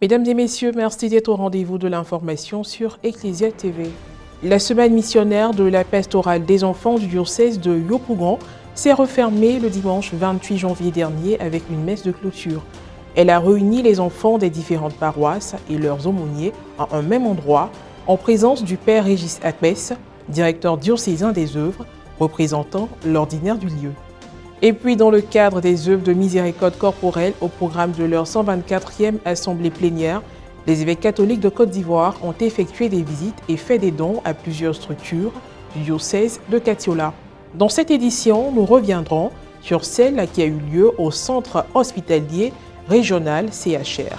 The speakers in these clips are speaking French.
Mesdames et messieurs, merci d'être au rendez-vous de l'information sur Ecclesia TV. La semaine missionnaire de la pastorale des enfants du diocèse de Yopougon s'est refermée le dimanche 28 janvier dernier avec une messe de clôture. Elle a réuni les enfants des différentes paroisses et leurs aumôniers à un même endroit, en présence du père Régis Akbès, directeur diocésain des œuvres, représentant l'ordinaire du lieu. Et puis, dans le cadre des œuvres de miséricorde corporelle au programme de leur 124e assemblée plénière, les évêques catholiques de Côte d'Ivoire ont effectué des visites et fait des dons à plusieurs structures du diocèse de Katiola. Dans cette édition, nous reviendrons sur celle qui a eu lieu au centre hospitalier régional CHR.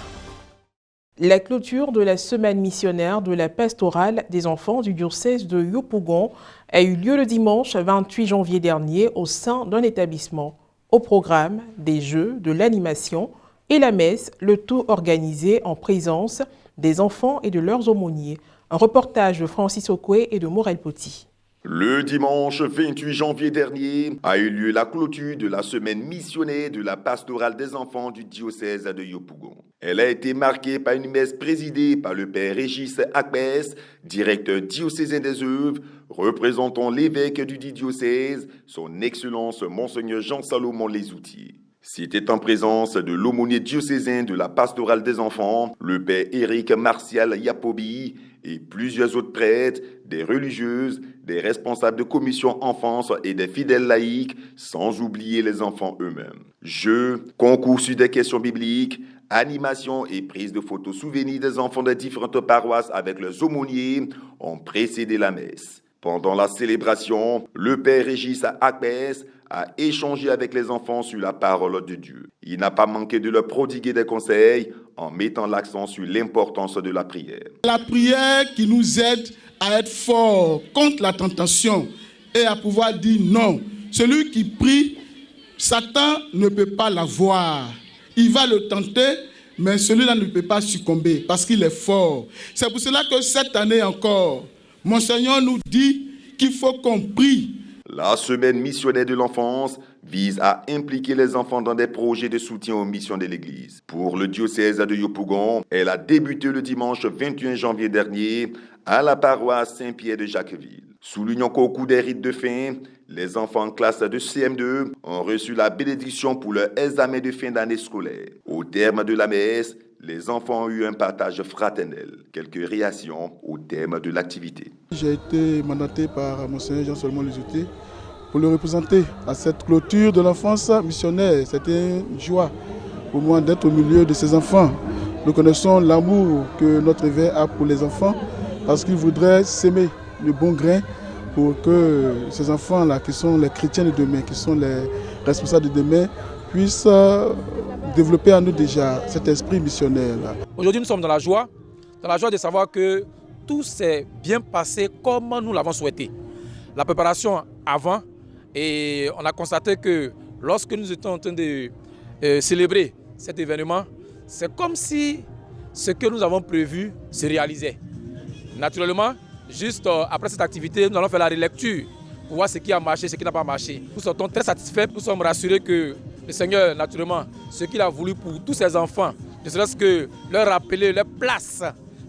La clôture de la semaine missionnaire de la pastorale des enfants du diocèse de Yopougon a eu lieu le dimanche 28 janvier dernier au sein d'un établissement. Au programme, des jeux, de l'animation et la messe, le tout organisé en présence des enfants et de leurs aumôniers. Un reportage de Francis Okwe et de Morel Poti. Le dimanche 28 janvier dernier a eu lieu la clôture de la semaine missionnaire de la pastorale des enfants du diocèse de Yopougon. Elle a été marquée par une messe présidée par le père Régis Akbès, directeur diocésain des œuvres, représentant l'évêque du dit diocèse, son Excellence Monseigneur Jean-Salomon Lesoutier. C'était en présence de l'aumônier diocésain de la pastorale des enfants, le père Éric Martial Yapobi, et plusieurs autres prêtres, des religieuses, des responsables de commission enfance et des fidèles laïcs, sans oublier les enfants eux-mêmes. Jeux, concours sur des questions bibliques, animation et prise de photos souvenirs des enfants des différentes paroisses avec leurs aumôniers ont précédé la messe. Pendant la célébration, le père Régis Akbès a échangé avec les enfants sur la parole de Dieu. Il n'a pas manqué de leur prodiguer des conseils en mettant l'accent sur l'importance de la prière. La prière qui nous aide à être forts contre la tentation et à pouvoir dire non. Celui qui prie, Satan ne peut pas l'avoir. Il va le tenter, mais celui-là ne peut pas succomber parce qu'il est fort. C'est pour cela que cette année encore, Monseigneur nous dit qu'il faut qu'on prie. La semaine missionnaire de l'enfance vise à impliquer les enfants dans des projets de soutien aux missions de l'Église. Pour le diocèse de Yopougon, elle a débuté le dimanche 21 janvier dernier à la paroisse Saint-Pierre de Jacquesville. Soulignant qu'au cours des rites de fin, les enfants en classe de CM2 ont reçu la bénédiction pour leur examen de fin d'année scolaire. Au terme de la messe, les enfants ont eu un partage fraternel. Quelques réactions au thème de l'activité. J'ai été mandaté par Monseigneur Jean-Salomon Lesoutier pour le représenter à cette clôture de l'enfance missionnaire. C'était une joie pour moi d'être au milieu de ces enfants. Nous connaissons l'amour que notre évêque a pour les enfants parce qu'il voudrait s'aimer le bon grain pour que ces enfants-là, qui sont les chrétiens de demain, qui sont les responsables de demain, puissent développer en nous déjà cet esprit missionnaire-là. Aujourd'hui, nous sommes dans la joie de savoir que tout s'est bien passé comme nous l'avons souhaité. La préparation avant, et on a constaté que lorsque nous étions en train de célébrer cet événement, c'est comme si ce que nous avons prévu se réalisait. Naturellement, juste après cette activité, nous allons faire la relecture pour voir ce qui a marché, ce qui n'a pas marché. Nous sommes très satisfaits, nous sommes rassurés que le Seigneur, naturellement, ce qu'il a voulu pour tous ses enfants, ne serait-ce que leur rappeler leur place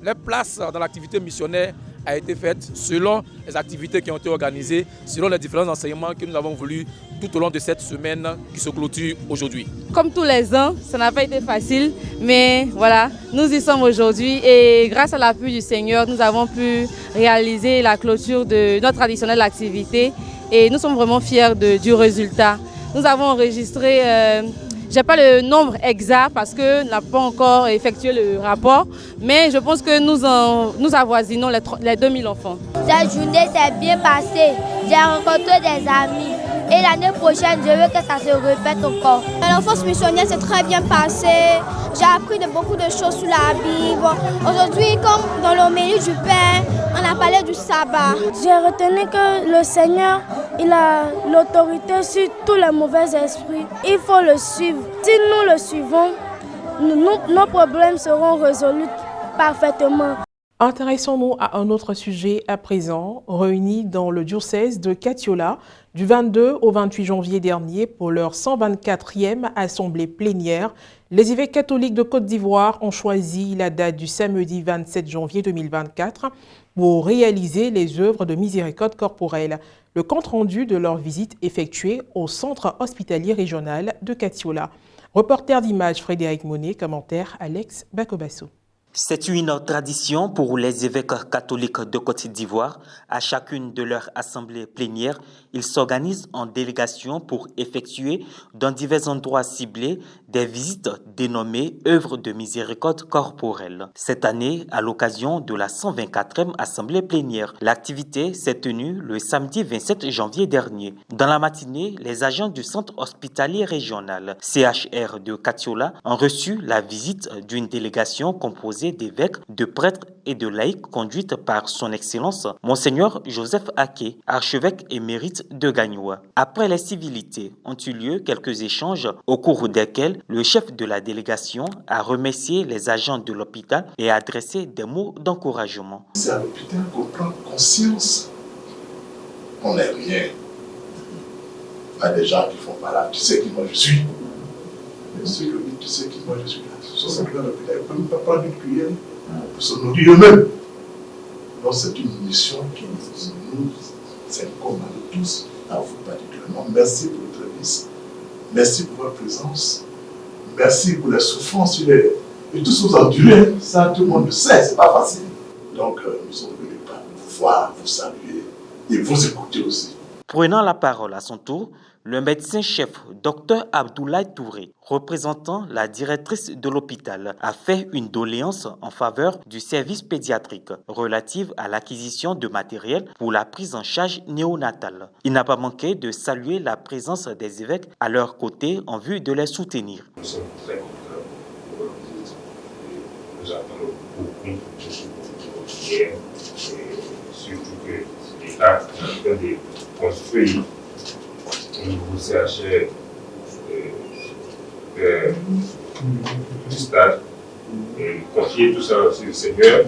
dans l'activité missionnaire a été faite selon les activités qui ont été organisées, selon les différents enseignements que nous avons voulu tout au long de cette semaine qui se clôture aujourd'hui. Comme tous les ans, ça n'a pas été facile, mais voilà, nous y sommes aujourd'hui et grâce à l'appui du Seigneur, nous avons pu réaliser la clôture de notre traditionnelle activité et nous sommes vraiment fiers du résultat. Nous avons enregistré, je n'ai pas le nombre exact parce que nous n'avons pas encore effectué le rapport, mais je pense que nous avoisinons les 2000 enfants. Cette journée s'est bien passée, j'ai rencontré des amis et l'année prochaine, je veux que ça se répète encore. L'enfance missionnaire s'est très bien passée, j'ai appris beaucoup de choses sur la Bible. Aujourd'hui, comme dans l'homélie du Père, on a parlé du sabbat. J'ai retenu que le Seigneur, il a l'autorité sur tous les mauvais esprits. Il faut le suivre. Si nous le suivons, nos problèmes seront résolus parfaitement. Intéressons-nous à un autre sujet à présent. Réunis dans le diocèse de Katiola du 22 au 28 janvier dernier pour leur 124e assemblée plénière, les évêques catholiques de Côte d'Ivoire ont choisi la date du samedi 27 janvier 2024 pour réaliser les œuvres de miséricorde corporelle. Le compte-rendu de leur visite effectuée au centre hospitalier régional de Katiola. Reporter d'image Frédéric Monet, commentaire Alex Bakobasso. C'est une tradition pour les évêques catholiques de Côte d'Ivoire. À chacune de leurs assemblées plénières, ils s'organisent en délégation pour effectuer dans divers endroits ciblés des visites dénommées œuvres de miséricorde corporelle. Cette année, à l'occasion de la 124e assemblée plénière, l'activité s'est tenue le samedi 27 janvier dernier. Dans la matinée, les agents du centre hospitalier régional CHR de Katiola ont reçu la visite d'une délégation composée d'évêques, de prêtres et de laïcs conduite par son Excellence Monseigneur Joseph Aké, archevêque émérite de Gagnoa. Après les civilités, ont eu lieu quelques échanges au cours desquels le chef de la délégation a remercié les agents de l'hôpital et a adressé des mots d'encouragement. C'est à l'hôpital qu'on prend conscience qu'on n'est rien. Il y a des gens qui font pas là, tu sais qui moi je suis. Mais ceux qui disent, tu sais qui moi je suis là. Ils sont simplement à l'hôpital, ils ne peuvent même pas prendre une cuillère pour se nourrir eux-mêmes. Donc c'est une mission qui nous incombe à nous tous, à vous particulièrement. Merci pour votre service, merci pour votre présence, merci pour les souffrances et tout ce que vous endurez. Ça, tout le monde le sait, c'est pas facile. Donc nous sommes venus par vous voir, vous saluer et vous écouter aussi. Prenant la parole à son tour, le médecin-chef Dr Abdoulaye Touré, représentant la directrice de l'hôpital, a fait une doléance en faveur du service pédiatrique relative à l'acquisition de matériel pour la prise en charge néonatale. Il n'a pas manqué de saluer la présence des évêques à leur côté en vue de les soutenir. Nous sommes très contents pour votre visite. Nous attendons beaucoup de prières et surtout que l'État est en train de construire un nouveau CHR du stade et confier tout ça aussi au Seigneur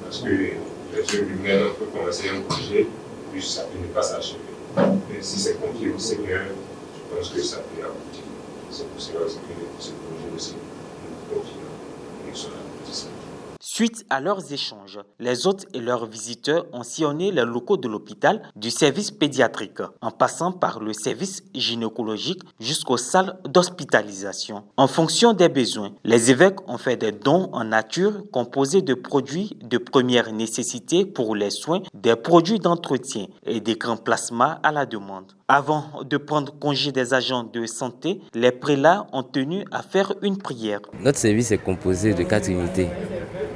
parce que les œuvres humaines, on peut commencer un projet puis ça peut ne pas s'achever. Mais si c'est confié au Seigneur, je pense que ça peut aboutir. C'est pour cela aussi que ce projet aussi nous confions et son aboutissement. Suite à leurs échanges, les hôtes et leurs visiteurs ont sillonné les locaux de l'hôpital du service pédiatrique, en passant par le service gynécologique jusqu'aux salles d'hospitalisation. En fonction des besoins, les évêques ont fait des dons en nature composés de produits de première nécessité pour les soins, des produits d'entretien et des grands plasmas à la demande. Avant de prendre congé des agents de santé, les prélats ont tenu à faire une prière. Notre service est composé de 4 unités.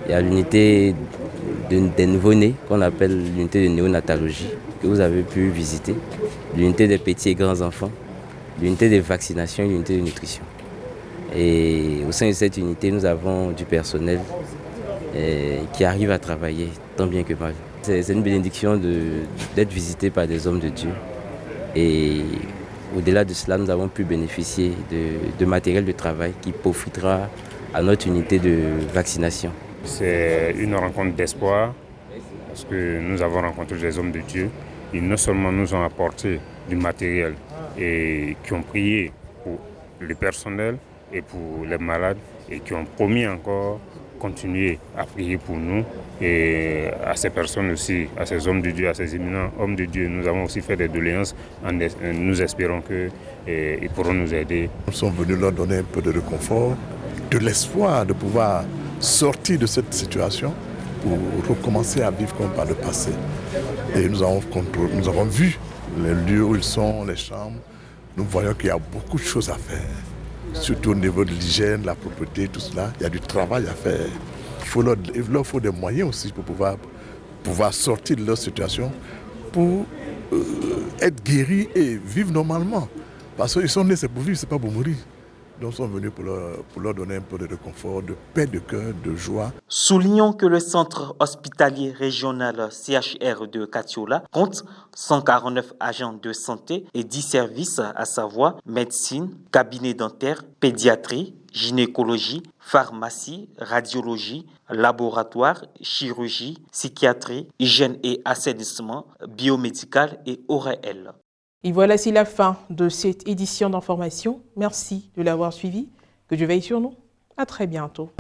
Il y a l'unité des nouveau-nés, qu'on appelle l'unité de néonatologie, que vous avez pu visiter, l'unité des petits et grands enfants, l'unité de vaccination et l'unité de nutrition. Et au sein de cette unité, nous avons du personnel qui arrive à travailler tant bien que mal. C'est une bénédiction d'être visité par des hommes de Dieu. Et au-delà de cela, nous avons pu bénéficier de matériel de travail qui profitera à notre unité de vaccination. C'est une rencontre d'espoir parce que nous avons rencontré des hommes de Dieu. Ils non seulement nous ont apporté du matériel et qui ont prié pour le personnel et pour les malades et qui ont promis encore continuer à prier pour nous et à ces personnes aussi, à ces hommes de Dieu, à ces éminents hommes de Dieu. Nous avons aussi fait des doléances en nous espérons qu'ils pourront nous aider. Nous sommes venus leur donner un peu de réconfort, de l'espoir de pouvoir sortir de cette situation pour recommencer à vivre comme par le passé. Et nous avons vu les lieux où ils sont, les chambres. Nous voyons qu'il y a beaucoup de choses à faire, surtout au niveau de l'hygiène, la propreté, tout cela. Il y a du travail à faire. Il leur faut des moyens aussi pour pouvoir sortir de leur situation, pour être guéris et vivre normalement. Parce qu'ils sont nés, c'est pour vivre, c'est pas pour mourir. Donc, sont venus pour leur donner un peu de réconfort, de paix de cœur, de joie. Soulignons que le centre hospitalier régional CHR de Katiola compte 149 agents de santé et 10 services, à savoir médecine, cabinet dentaire, pédiatrie, gynécologie, pharmacie, radiologie, laboratoire, chirurgie, psychiatrie, hygiène et assainissement, biomédical et ORL. Et voilà, c'est la fin de cette édition d'information. Merci de l'avoir suivi. Que Dieu veille sur nous. À très bientôt.